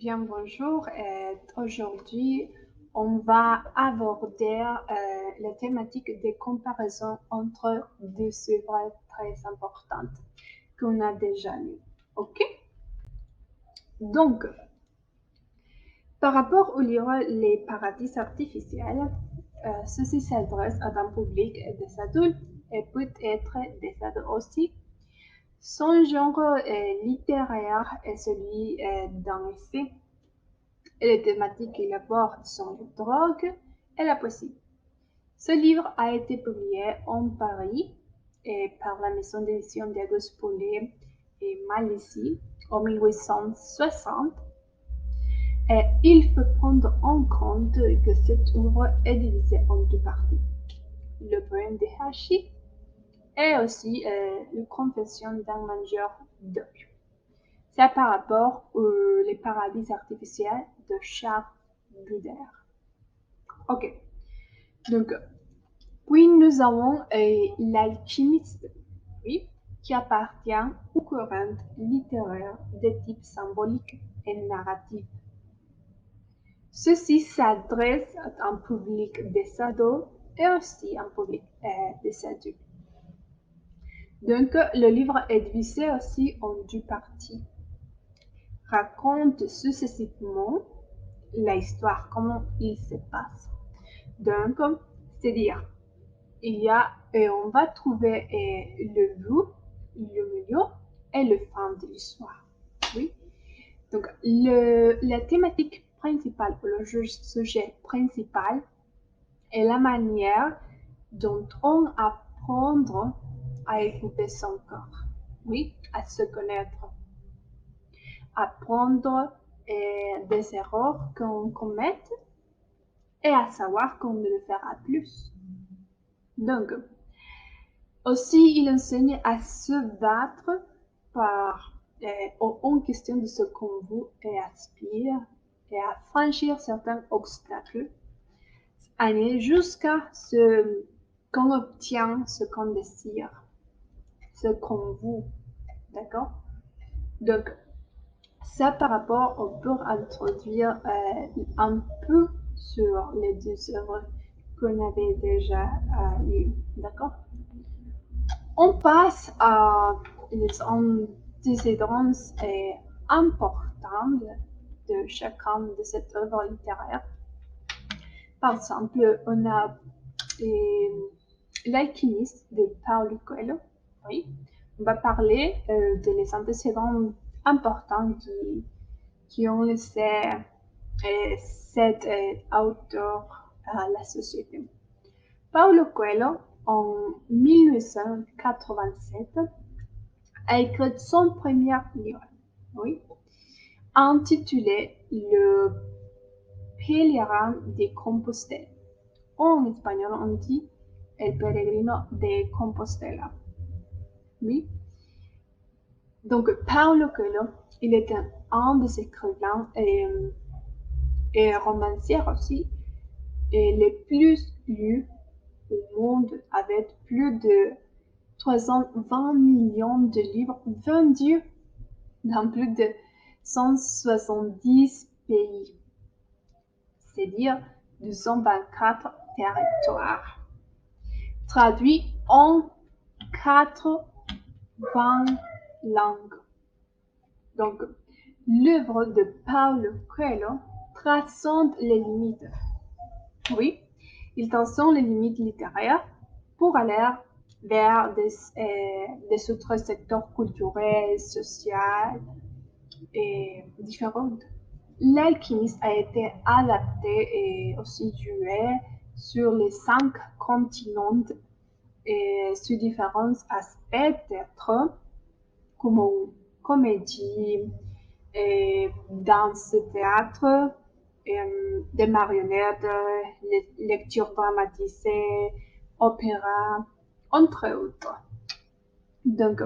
Bien, bonjour. Aujourd'hui, on va aborder la thématique des comparaisons entre deux œuvres très importantes qu'on a déjà lues. OK? Donc, par rapport au livre Les paradis artificiels, ceci s'adresse à un public des adultes et peut être des ados aussi. Son genre littéraire est celui d'un essai et les thématiques qu'il aborde sont la drogue et la poésie. Ce livre a été publié en Paris et par la maison d'édition d'Auguste Paulet et Malaisie en 1860. Et il faut prendre en compte que cette œuvre est divisée en deux parties. Le poème de Hachi et aussi la confession d'un mangeur d'opium. C'est par rapport aux Les paradis artificiels de Charles Baudelaire. Ok, donc, puis nous avons l'alchimiste, oui, qui appartient au courant littéraire de type symbolique et narratif. Ceci s'adresse à un public des ados et aussi à un public des adultes. Donc, le livre est divisé aussi en deux parties. Raconte successivement l'histoire, comment il se passe. Donc, c'est-à-dire, il y a, et on va trouver le début, le milieu et le fin de l'histoire. Oui. Donc, la thématique principale, le sujet principal est la manière dont on apprend à écouter son corps. Oui, à se connaître. Apprendre des erreurs qu'on commet et à savoir qu'on ne le fera plus. Donc, aussi, il enseigne à se battre par, en question de ce qu'on veut et aspire et à franchir certains obstacles, aller jusqu'à ce qu'on obtient ce qu'on désire, ce qu'on veut. D'accord? Donc, ça par rapport, on peut introduire un peu sur les deux œuvres qu'on avait déjà lues. D'accord? On passe à les antécédents importants de chacun de cette œuvre littéraire. Par exemple, on a l'alchimiste de Paulo Coelho. Oui. On va parler de les antécédents importants qui ont laissé cet auteur à la société. Paulo Coelho, en 1987, a écrit son premier livre, oui, intitulé Le Pèlerin de Compostelle. En espagnol, on dit El Peregrino de Compostela. Oui. Donc, Paulo Coelho, il est un des écrivains et romanciers aussi, et les plus lus au monde, avec plus de 320 millions de livres vendus dans plus de 170 pays, c'est-à-dire 224 territoires, traduits en 80 langues. Donc, l'œuvre de Paulo Coelho transcende les limites. Oui, il transcende les limites littéraires pour aller vers des autres secteurs culturels, sociaux et différents. L'alchimiste a été adapté et aussi joué sur les 5 continents et sur différents aspects d'être, comme comédie, et danse, théâtre, des marionnettes, lectures dramatisées, opéra, entre autres. Donc,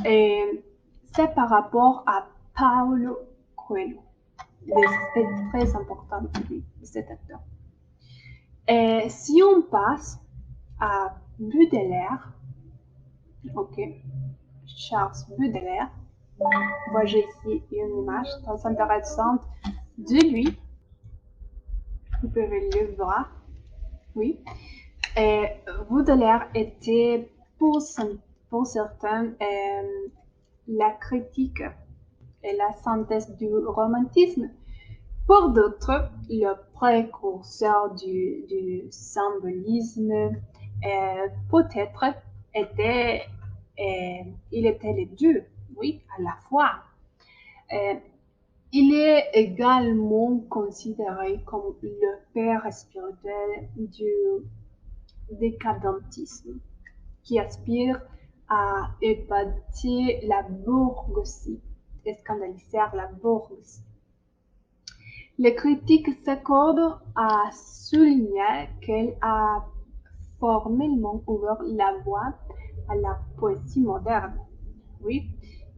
c'est par rapport à Paulo Coelho. C'est très important de cet acteur. Et si on passe à Baudelaire, ok, Charles Baudelaire, Voyez ici une image très intéressante de lui. Vous pouvez le voir. Oui. Et Baudelaire était pour certains la critique et la synthèse du romantisme. Pour d'autres, le précurseur du symbolisme, peut-être était, il était les deux, oui, à la fois. Euh, il est également considéré comme le père spirituel du décadentisme, qui aspire à épater la bourgeoisie, et scandaliser la bourgeoisie. Les critiques s'accordent à souligner qu'elle a formellement ouvert la voie à la poésie moderne. Oui,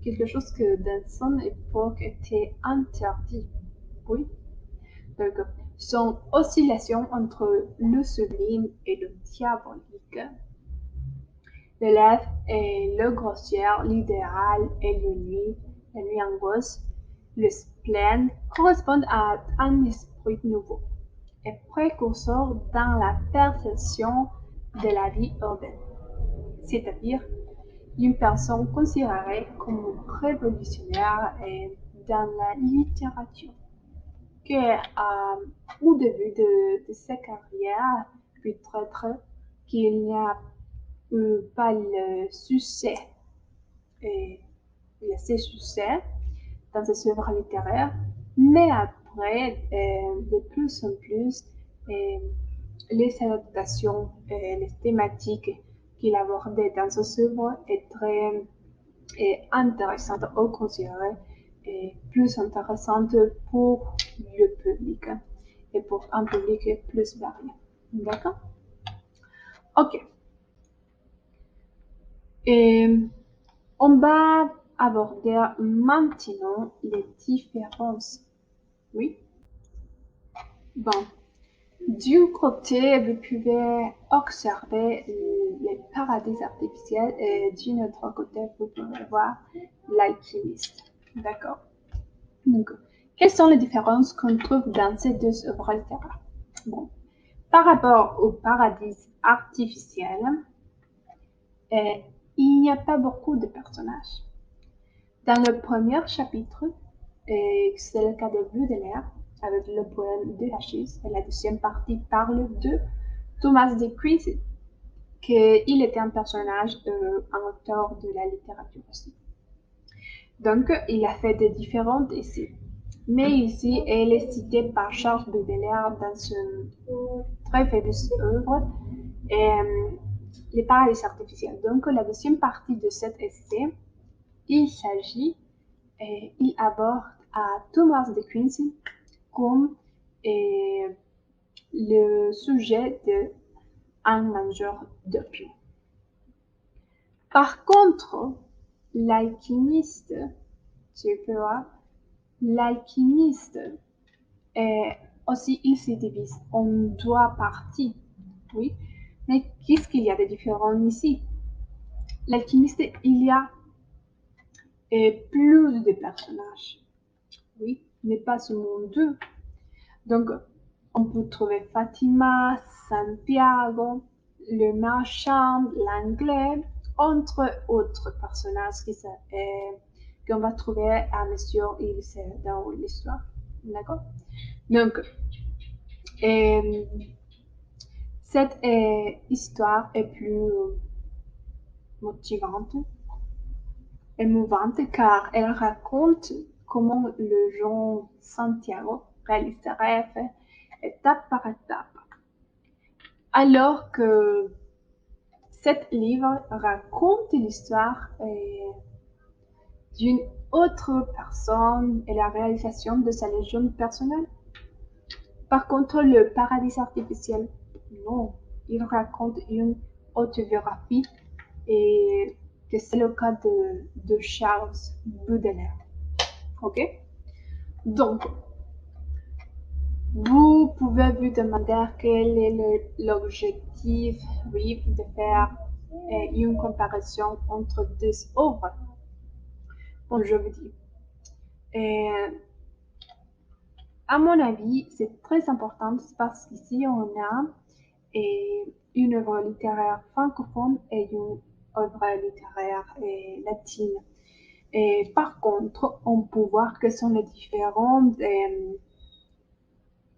quelque chose que dans son époque était interdit. Oui, donc son oscillation entre le sublime et le diabolique, l'élève et le grossier, l'idéal et la nuit angoisse, le spleen correspondent à un esprit nouveau et précurseur dans la perception de la vie urbaine, c'est-à-dire une personne considérée comme révolutionnaire dans la littérature, qui au début de sa carrière peut-être qu'il n'y a pas le succès et le succès dans ses œuvres littéraires, mais après, de plus en plus, les adaptations, les thématiques qu'il abordait dans ses œuvres est très intéressante ou considérée plus intéressante pour le public et pour un public plus varié. D'accord? Ok. Et on va aborder maintenant les différences. Oui. Bon. D'un côté, vous pouvez observer les paradis artificiels et d'un autre côté, vous pouvez voir l'alchimiste. D'accord? Donc, quelles sont les différences qu'on trouve dans ces deux œuvres littéraires? Bon. Par rapport au paradis artificiel, euh, il n'y a pas beaucoup de personnages. Dans le premier chapitre, c'est le cas de Baudelaire, avec le poème de Hachis, et la deuxième partie parle de Thomas de Quincey, qu'il était un personnage, un auteur de la littérature aussi. Donc, il a fait des différents essais. Mais ici, elle est citée par Charles Baudelaire dans une très fameuse œuvre, Les paradis artificiels. Donc, la deuxième partie de cet essai, il aborde à Thomas de Quincey comme le sujet d'un mangeur d'opium. Par contre, l'alchimiste, tu peux voir, l'alchimiste aussi, il se divise en deux parties. Oui, mais qu'est-ce qu'il y a de différent ici? L'alchimiste, il y a plus de personnages. Oui, mais pas seulement deux. Donc, on peut trouver Fatima, Santiago, le marchand, l'anglais, entre autres personnages qu'on va trouver à mesure dans l'histoire. D'accord? Donc, cette histoire est plus motivante, émouvante, car elle raconte comment le jeune Santiago réalise ses rêves étape par étape. Alors que cet livre raconte l'histoire d'une autre personne et la réalisation de sa légende personnelle. Par contre, le paradis artificiel, non, il raconte une autobiographie et que c'est le cas de Charles Baudelaire. Ok? Donc, vous pouvez vous demander quel est l'objectif, oui, de faire une comparaison entre deux œuvres. Bon, je vous dis. Et à mon avis, c'est très important parce qu'ici, on a une œuvre littéraire francophone et une œuvre littéraire latine. Et par contre, on peut voir que sont les différents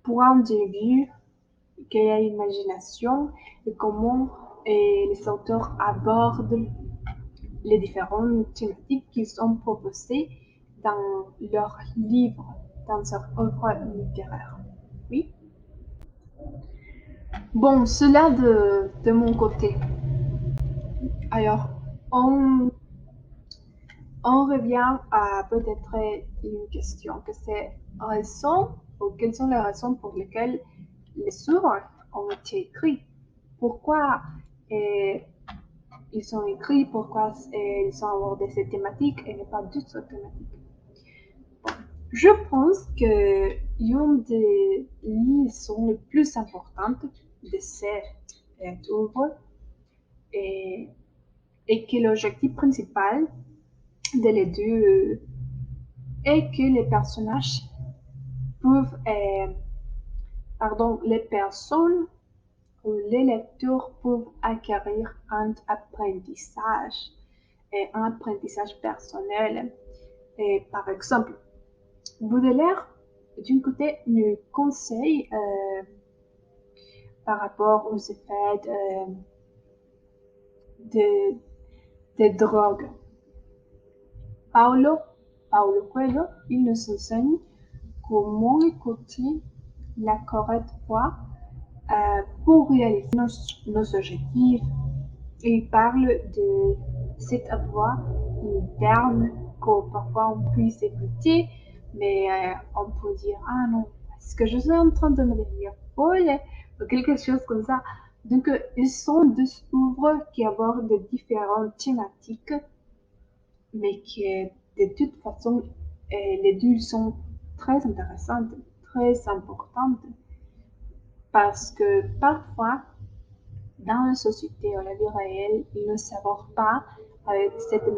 points de vue qu'il y a imagination et comment les auteurs abordent les différentes thématiques qui sont proposées dans leurs livres, dans leurs œuvres littéraires. Oui. Bon, cela de mon côté. Alors, on, on revient à peut-être une question, que c'est raison, ou quelles sont les raisons pour lesquelles les œuvres ont été écrites. Pourquoi ils sont écrits, pourquoi ils ont abordé cette thématique et pas d'autres thématiques. Je pense que une des liaisons les plus importantes de cette œuvre est, est que l'objectif principal de les deux est que les personnages peuvent, les personnes ou les lecteurs peuvent acquérir un apprentissage et un apprentissage personnel. Et par exemple, Baudelaire, d'un côté, nous conseille par rapport aux effets de, de drogue. Paulo Coelho, il nous enseigne comment écouter la correcte voix pour réaliser nos objectifs. Il parle de cette voix interne que parfois on puisse écouter, mais on peut dire, ah non, est-ce que je suis en train de me devenir folle ou quelque chose comme ça. Donc, ils sont deux œuvres qui abordent différentes thématiques, mais qui, de toute façon, les deux sont très intéressantes, très importantes, parce que parfois, dans la société ou la vie réelle, ils ne savent pas avec cette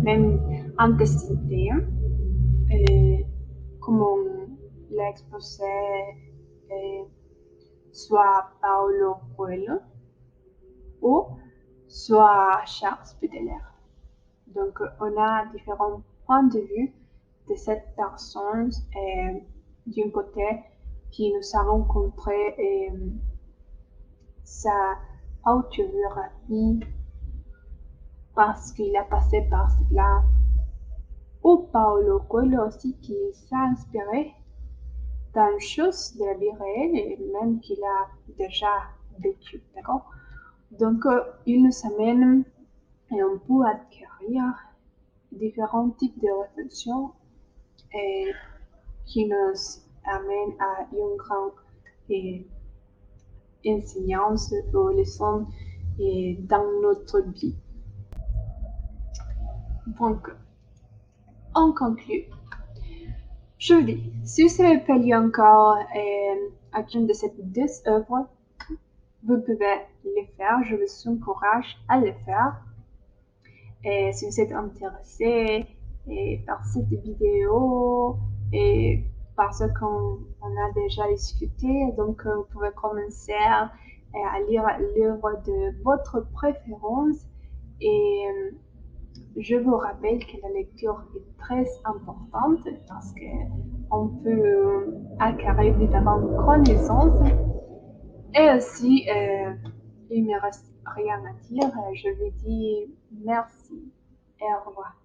même intensité, comme on l'a exposé soit Paulo Coelho ou soit Charles Baudelaire. Donc, on a différents points de vue de cette personne d'un côté qui nous a rencontré sa autobiographie parce qu'il a passé par cela. Ou Paulo Coelho aussi qui s'est inspiré d'une chose de la vie réelle et même qu'il a déjà vécu, d'accord? Donc, il nous amène et on peut acquérir différents types de réflexions et qui nous amènent à une grande enseignement ou leçon dans notre vie. Donc, on conclut. Je vous dis, si vous n'avez pas lu encore à une de ces deux œuvres, vous pouvez le faire. Je vous encourage à le faire. Et si vous êtes intéressé par cette vidéo et par ce qu'on a déjà discuté, donc vous pouvez commencer à lire l'œuvre de votre préférence et je vous rappelle que la lecture est très importante parce qu'on peut acquérir différentes connaissances. Et aussi, il ne me reste rien à dire. Je vous dis merci et au revoir.